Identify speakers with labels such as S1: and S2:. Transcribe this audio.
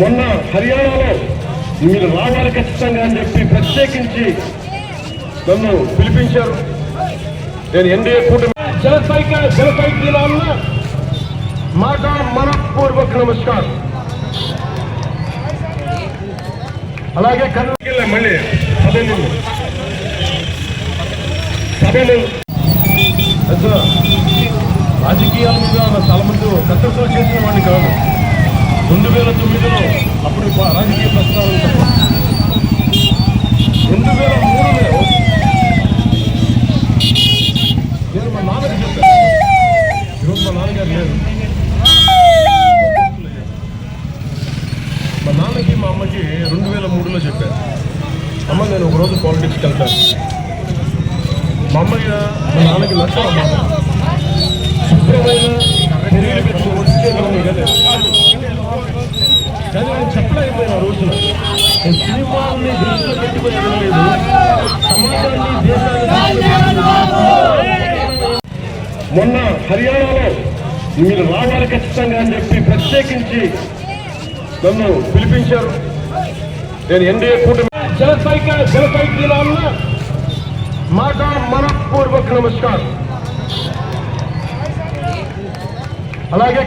S1: మొన్న హర్యానాలో మీరు రావాలి ఖచ్చితంగా అని చెప్పి ప్రత్యేకించి నన్ను పిలిపించారు. నేను ఎన్డీఏ కూటమి జన సైకిల్ మాట మనపూర్వక నమస్కారం. అలాగే కర్నూలు మళ్ళీ సభలు రాజకీయాల మీద చాలా మంది కట్టసలు చేసిన వాడిని కాదు. 2009లో అప్పుడు రాజకీయ ప్రస్తావన 2003లో నేను మా నాన్నకి చెప్పాను. ఈరోజు మా నాన్నగారు లేరు. మా నాన్నకి మా అమ్మకి 2003లో చెప్పాను, అమ్మ నేను ఒకరోజు పాలిటిక్స్కి వెళ్తాను. మా అమ్మకి మా నాన్నకి లక్షణం శుభ్రమైన వచ్చే కానీ నేను చెప్పలేకపోయినా రోజున నేను సినిమాల్ని దృష్టిలో పెట్టుకుని లేదు, సమాజాన్ని దేశాన్ని. మొన్న హర్యానాలో మీరు రావాలి ఖచ్చితంగా అని చెప్పి ప్రత్యేకించి నన్ను పిలిపించారు. నేను ఎన్డీఏ కూటమి జన సైకిల్ మాట మనపూర్వక నమస్కారం. అలాగే